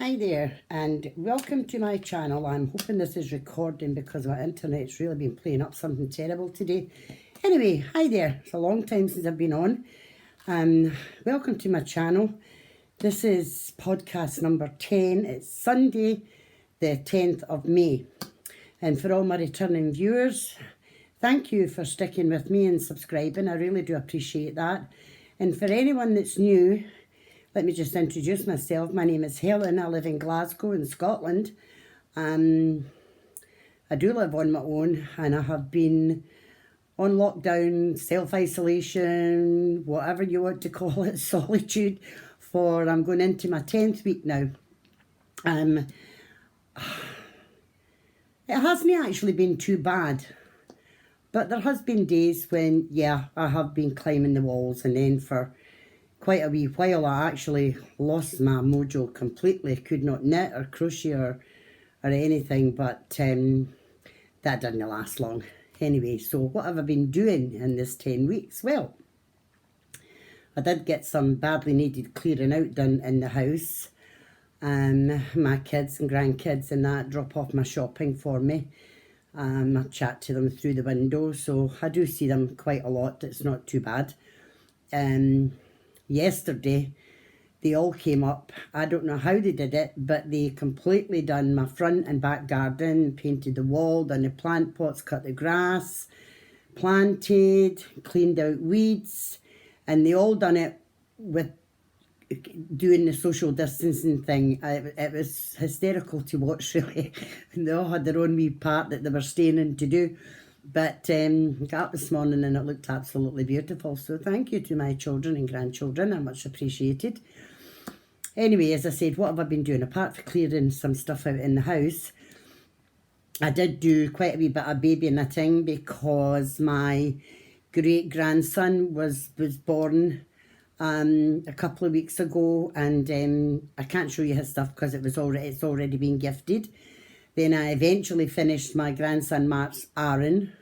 Hi there and welcome to my channel. I'm hoping this is recording because my internet's really been playing up something terrible today. Anyway, hi there. It's a long time since I've been on. Welcome to my channel. This is podcast number 10. It's Sunday the 10th of May. And for all my returning viewers, thank you for sticking with me and subscribing. I really do appreciate that. And for anyone that's new, let me just introduce myself. My name is Helen. I live in Glasgow in Scotland. I do live on my own and I have been on lockdown, self-isolation, whatever you want to call it, solitude, for I'm going into my 10th week now. It hasn't actually been too bad, but there has been days when, yeah, I have been climbing the walls, and then for quite a wee while I actually lost my mojo completely. Could not knit or crochet or anything, but that didn't last long. Anyway, so what have I been doing in this 10 weeks? Well, I did get some badly needed clearing out done in the house. My kids and grandkids and that drop off my shopping for me. I chat to them through the window, so I do see them quite a lot. It's not too bad. Yesterday they all came up. I don't know how they did it, but they completely done my front and back garden, painted the wall, done the plant pots, cut the grass, planted, cleaned out weeds, and they all done it with doing the social distancing thing. It was hysterical to watch, really. And they all had their own wee part that they were staying in to do. But I got up this morning and it looked absolutely beautiful. So thank you to my children and grandchildren. I much appreciated. Anyway, as I said, what have I been doing? Apart from clearing some stuff out in the house, I did do quite a wee bit of baby knitting because my great-grandson was born a couple of weeks ago, and I can't show you his stuff because it's already been gifted. Then I eventually finished my grandson Mark's Aaron,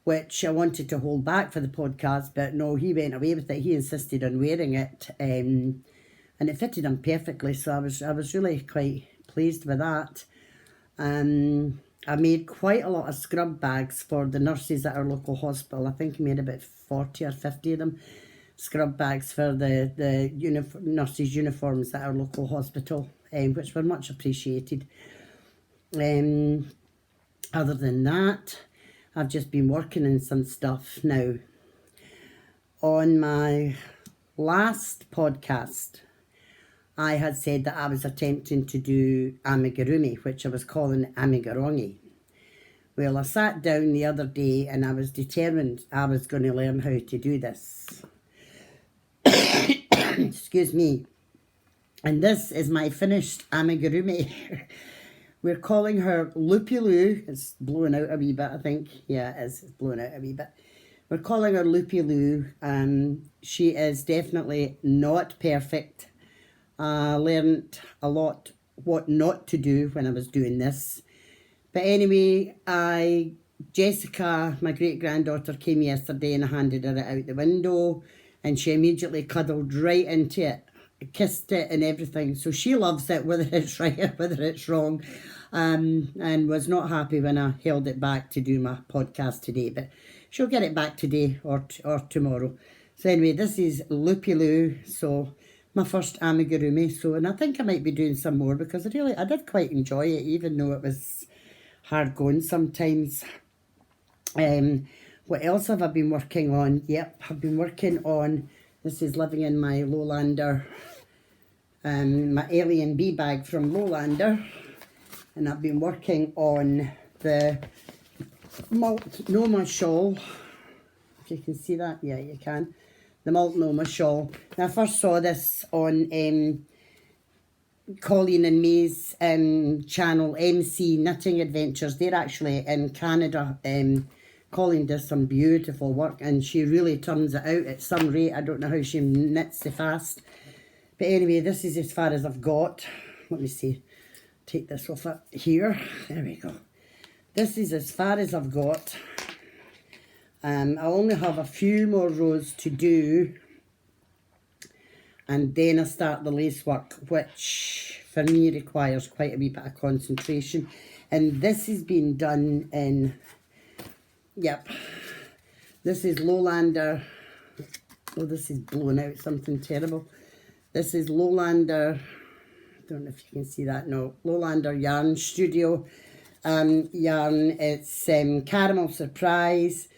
which I wanted to hold back for the podcast, but no, he went away with it. He insisted on wearing it, and it fitted him perfectly, so I was really quite pleased with that. I made quite a lot of scrub bags for the nurses at our local hospital. I think I made about 40 or 50 of them, scrub bags for the nurses' uniforms at our local hospital, which were much appreciated. Other than that, I've just been working on some stuff now. On my last podcast, I had said that I was attempting to do Amigurumi, which I was calling Amigurumi. Well, I sat down the other day and I was determined I was going to learn how to do this. Excuse me. And this is my finished Amigurumi. We're calling her Loopy Loo. It's blowing out a wee bit, I think. Yeah, it is. It's blowing out a wee bit. We're calling her Loopy Loo. She is definitely not perfect. I learned a lot what not to do when I was doing this. But anyway, Jessica, my great-granddaughter, came yesterday and I handed her it out the window and she immediately cuddled right into it, kissed it and everything. So she loves it, whether it's right or whether it's wrong, and was not happy when I held it back to do my podcast today, but she'll get it back today or tomorrow. So anyway, this is Loopy Loo, so my first Amigurumi. So, and I think I might be doing some more because I did quite enjoy it, even though it was hard going sometimes. What else have I been working on? Yep, I've been working on, this is living in my Lowlander, my alien bee bag from Lowlander, and I've been working on the Multnomah shawl. If you can see that, yeah, you can. The Multnomah shawl. Now, I first saw this on Colleen and May's channel, MC Knitting Adventures. They're actually in Canada. Colleen does some beautiful work and she really turns it out at some rate. I don't know how she knits so fast. But anyway, this is as far as I've got. Let me see. Take this off it here. There we go. This is as far as I've got. I only have a few more rows to do. And then I start the lace work, which for me requires quite a wee bit of concentration. And this has been done in, yep, this is Lowlander. Oh, this is blowing out something terrible. This is Lowlander, I don't know if you can see that, no, Lowlander Yarn Studio yarn. It's Caramel Surprise.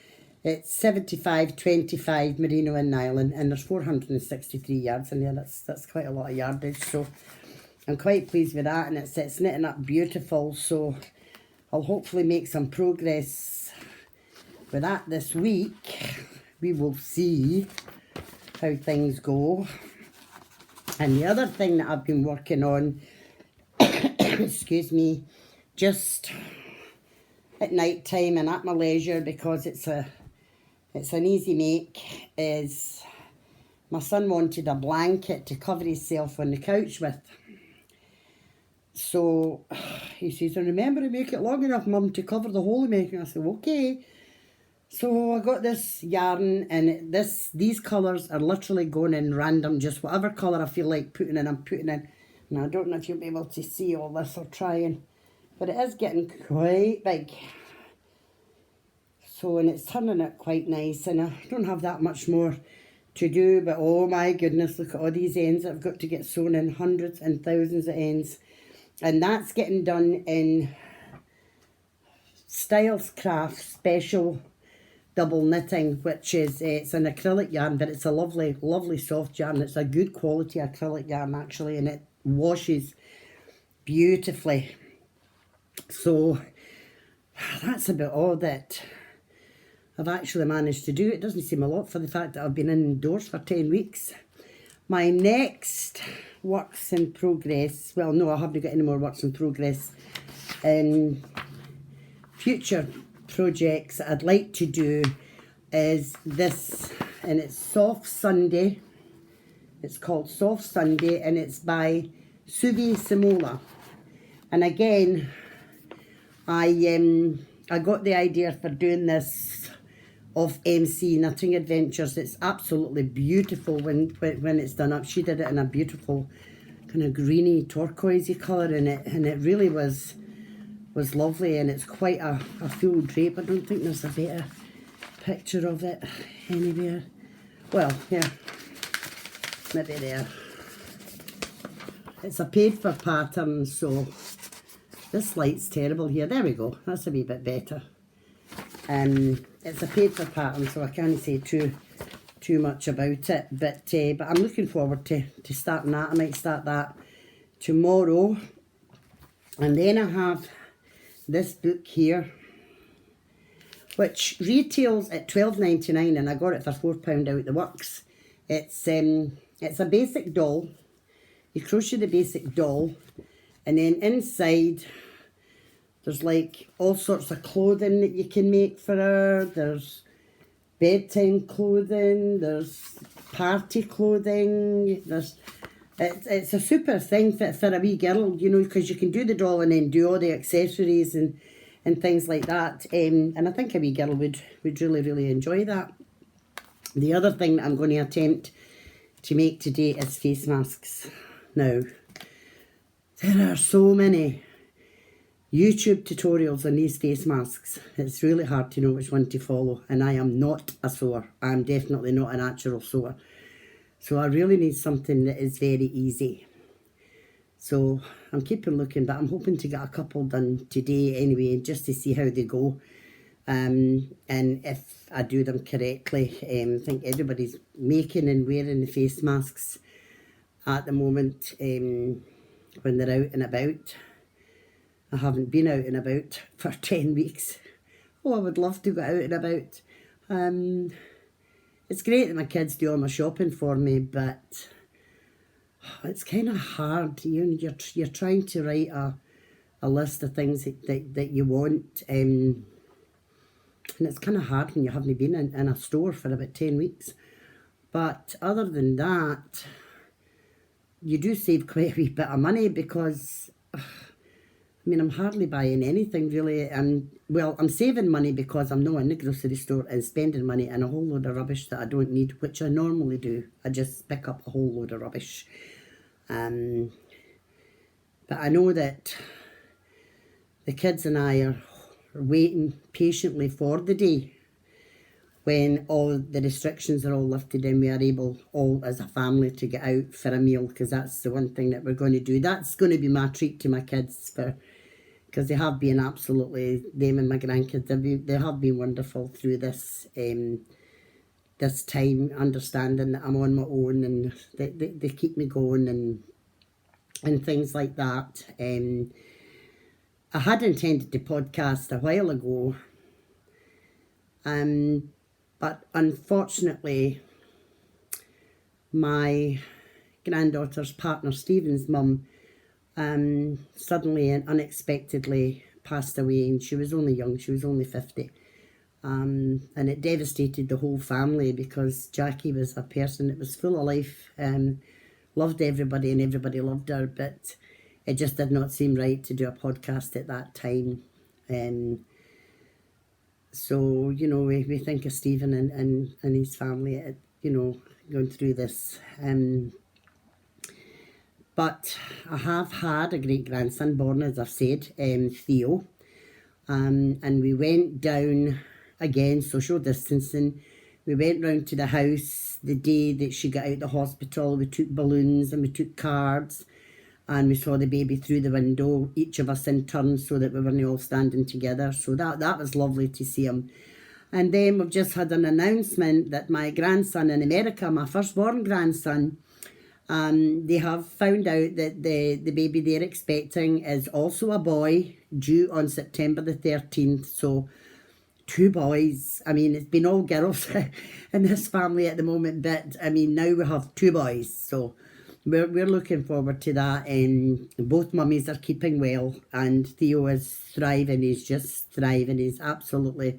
It's 75/25 merino and nylon, and there's 463 yards in there. That's quite a lot of yardage, so I'm quite pleased with that, and it's knitting up beautiful, so I'll hopefully make some progress with that this week. We will see how things go. And the other thing that I've been working on, excuse me, just at night time and at my leisure, because it's an easy make, is my son wanted a blanket to cover himself on the couch with. So he says, "I remember to make it long enough, Mum, to cover the whole of me." And I said, "Okay." So I got this yarn, and these colours are literally going in random, just whatever colour I feel like putting in, I'm putting in. And I don't know if you'll be able to see all this or trying, but it is getting quite big. So, and it's turning out quite nice, and I don't have that much more to do, but oh my goodness, look at all these ends I've got to get sewn in, hundreds and thousands of ends. And that's getting done in Styles Craft Special Double Knitting, which is, it's an acrylic yarn, but it's a lovely, lovely soft yarn. It's a good quality acrylic yarn actually, and it washes beautifully. So that's about all that I've actually managed to do. It doesn't seem a lot for the fact that I've been indoors for 10 weeks. My next works in progress, well no, I haven't got any more works in progress, in future projects that I'd like to do is this, and it's Soft Sunday. It's called Soft Sunday, and it's by Subi Simola. And again, I got the idea for doing this of MC Knitting Adventures. It's absolutely beautiful when it's done up. She did it in a beautiful kind of greeny turquoisey colour, and it really was lovely, and it's quite a full drape. I don't think there's a better picture of it anywhere. Well, yeah, maybe there. It's a paid for pattern, so this light's terrible here. There we go, that's a wee bit better. It's a paid for pattern, so I can't say too much about it, but I'm looking forward to starting that. I might start that tomorrow. And then I have this book here, which retails at £12.99, and I got it for £4 out the works. It's a basic doll. You crochet the basic doll, and then inside there's like all sorts of clothing that you can make for her. There's bedtime clothing, there's party clothing, it's a super thing for a wee girl, you know, because you can do the doll and then do all the accessories and things like that. And I think a wee girl would really, really enjoy that. The other thing that I'm going to attempt to make today is face masks. Now, there are so many YouTube tutorials on these face masks. It's really hard to know which one to follow, and I am not a sewer. I'm definitely not a natural sewer. So I really need something that is very easy. So I'm keeping looking, but I'm hoping to get a couple done today anyway, just to see how they go. And if I do them correctly. I think everybody's making and wearing the face masks at the moment when they're out and about. I haven't been out and about for 10 weeks. Oh, I would love to go out and about. It's great that my kids do all my shopping for me, but it's kind of hard. You're trying to write a list of things that you want, and it's kind of hard when you haven't been in a store for about 10 weeks. But other than that, you do save quite a wee bit of money, because I mean, I'm hardly buying anything really, and well, I'm saving money because I'm not in the grocery store and spending money on a whole load of rubbish that I don't need, which I normally do. I just pick up a whole load of rubbish. But I know that the kids and I are waiting patiently for the day when all the restrictions are all lifted and we are able all as a family to get out for a meal, because that's the one thing that we're going to do. That's going to be my treat to my kids, because they have been absolutely, them and my grandkids, they have been wonderful through this this time, understanding that I'm on my own, and they keep me going and things like that. I had intended to podcast a while ago, but unfortunately my granddaughter's partner Stephen's mum suddenly and unexpectedly passed away, and she was only young, she was only 50. And it devastated the whole family, because Jackie was a person that was full of life, loved everybody and everybody loved her, but it just did not seem right to do a podcast at that time. So, you know, we think of Stephen and his family, you know, going through this. But I have had a great-grandson born, as I've said, Theo. And we went down, again, social distancing. We went round to the house the day that she got out of the hospital. We took balloons and we took cards, and we saw the baby through the window, each of us in turn, so that we weren't all standing together. So that was lovely to see him. And then we've just had an announcement that my grandson in America, my firstborn grandson, they have found out that the baby they're expecting is also a boy, due on September the 13th. So 2 boys. I mean, it's been all girls in this family at the moment, but I mean, now we have 2 boys. So we're looking forward to that. And both mummies are keeping well, and Theo is thriving. He's just thriving. He's absolutely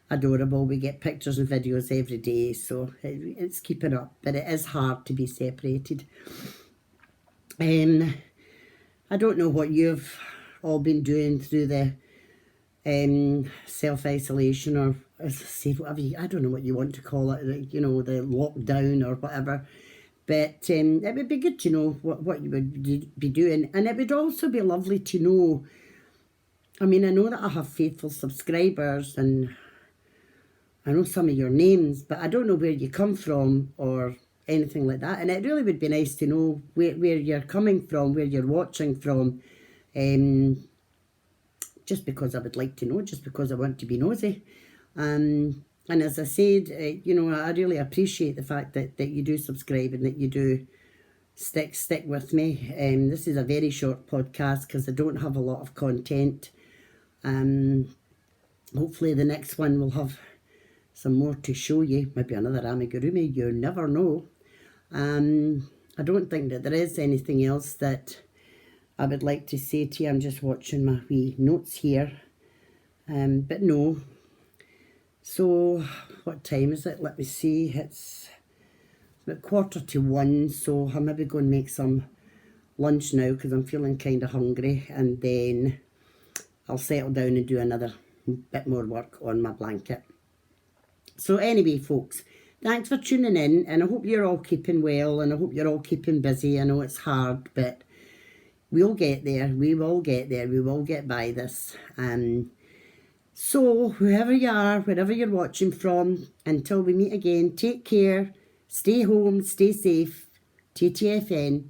adorable. We get pictures and videos every day, so it's keeping up, but it is hard to be separated. I don't know what you've all been doing through the self-isolation, or as I say, whatever I don't know what you want to call it, you know, the lockdown or whatever. But it would be good to know what you would be doing, and it would also be lovely to know. I mean, I know that I have faithful subscribers, and I know some of your names, but I don't know where you come from or anything like that. And it really would be nice to know where you're coming from, where you're watching from. Just because I would like to know, just because I want to be nosy. And as I said, you know, I really appreciate the fact that you do subscribe and that you do stick with me. This is a very short podcast because I don't have a lot of content. Hopefully the next one will have some more to show you, maybe another amigurumi, you never know. I don't think that there is anything else that I would like to say to you. I'm just watching my wee notes here, but no. So what time is it? Let me see, it's about 1:45, so I'll maybe go and make some lunch now because I'm feeling kind of hungry, and then I'll settle down and do another bit more work on my blanket. So anyway, folks, thanks for tuning in, and I hope you're all keeping well, and I hope you're all keeping busy. I know it's hard, but we'll get there. We will get there. We will get by this. So whoever you are, wherever you're watching from, until we meet again, take care, stay home, stay safe, TTFN.